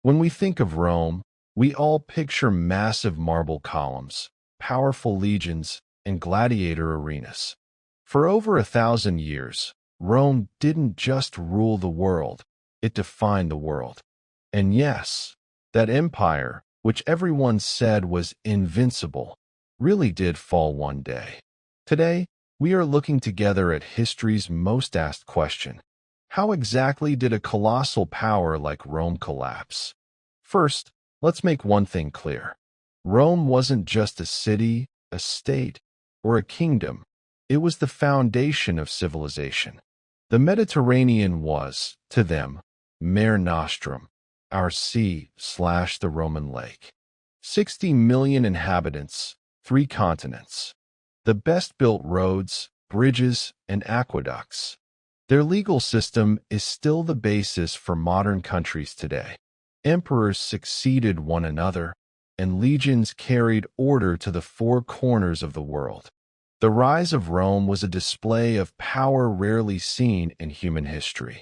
When we think of Rome, we all picture massive marble columns, powerful legions, and gladiator arenas. For over 1,000 years, Rome didn't just rule the world, it defined the world. And yes, that empire, which everyone said was invincible, really did fall one day. Today, we are looking together at history's most asked question. How exactly did a colossal power like Rome collapse? First, let's make one thing clear. Rome wasn't just a city, a state, or a kingdom. It was the foundation of civilization. The Mediterranean was, to them, Mare Nostrum, our sea/the Roman lake. 60 million inhabitants, 3 continents. The best-built roads, bridges, and aqueducts. Their legal system is still the basis for modern countries today. Emperors succeeded one another, and legions carried order to the 4 corners of the world. The rise of Rome was a display of power rarely seen in human history.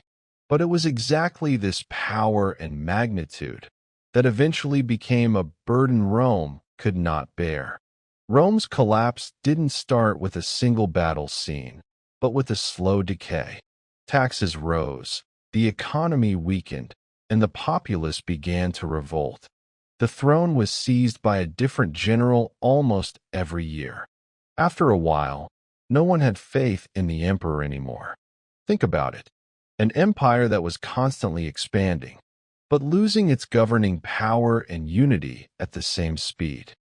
But it was exactly this power and magnitude that eventually became a burden Rome could not bear. Rome's collapse didn't start with a single battle scene, but with a slow decay. Taxes rose, the economy weakened, and the populace began to revolt. The throne was seized by a different general almost every year. After a while, no one had faith in the emperor anymore. Think about it. An empire that was constantly expanding, but losing its governing power and unity at the same speed.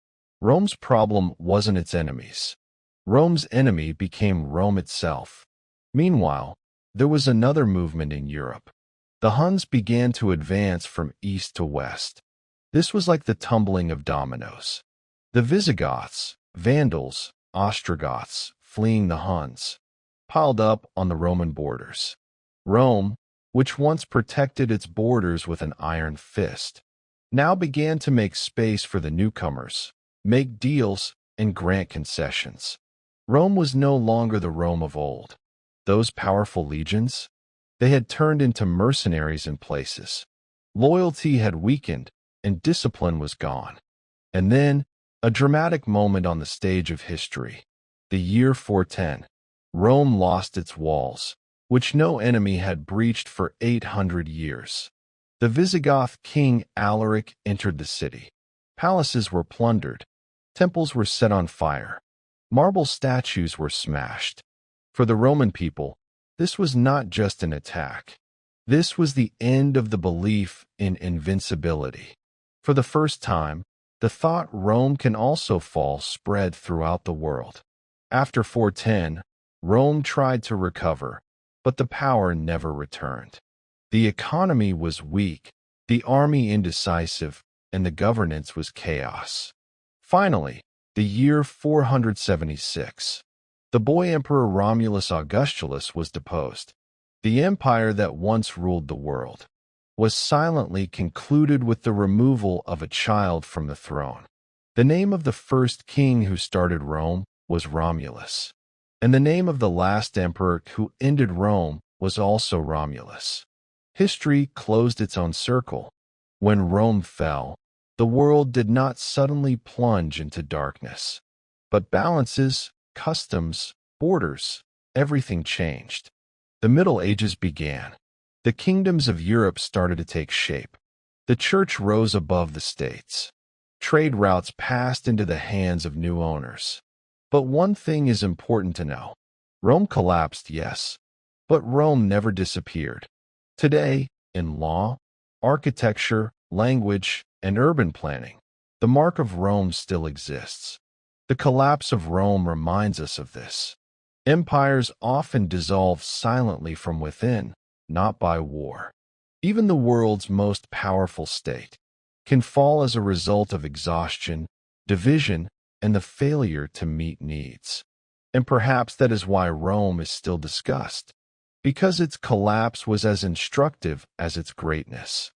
Rome's problem wasn't its enemies. Rome's enemy became Rome itself. Meanwhile, there was another movement in Europe. The Huns began to advance from east to west. This was like the tumbling of dominoes. The Visigoths, Vandals, Ostrogoths, fleeing the Huns, piled up on the Roman borders. Rome, which once protected its borders with an iron fist, now began to make space for the newcomers, make deals, and grant concessions. Rome was no longer the Rome of old. Those powerful legions, they had turned into mercenaries in places. Loyalty had weakened, and discipline was gone. And then, a dramatic moment on the stage of history. The year 410, Rome lost its walls, which no enemy had breached for 800 years. The Visigoth king Alaric entered the city. Palaces were plundered. Temples were set on fire. Marble statues were smashed. For the Roman people, this was not just an attack. This was the end of the belief in invincibility. For the first time, the thought Rome can also fall spread throughout the world. After 410, Rome tried to recover, but the power never returned. The economy was weak, the army indecisive, and the governance was chaos. Finally, the year 476. The boy emperor Romulus Augustulus was deposed. The empire that once ruled the world was silently concluded with the removal of a child from the throne. The name of the first king who started Rome was Romulus, and the name of the last emperor who ended Rome was also Romulus. History closed its own circle. When Rome fell, the world did not suddenly plunge into darkness, but balances, customs, borders, everything changed. The Middle Ages began. The kingdoms of Europe started to take shape. The church rose above the states. Trade routes passed into the hands of new owners. But one thing is important to know. Rome collapsed, yes, but Rome never disappeared. Today, in law, architecture, language, and urban planning, the mark of Rome still exists. The collapse of Rome reminds us of this. Empires often dissolve silently from within, not by war. Even the world's most powerful state can fall as a result of exhaustion, division, and the failure to meet needs. And perhaps that is why Rome is still discussed, because its collapse was as instructive as its greatness.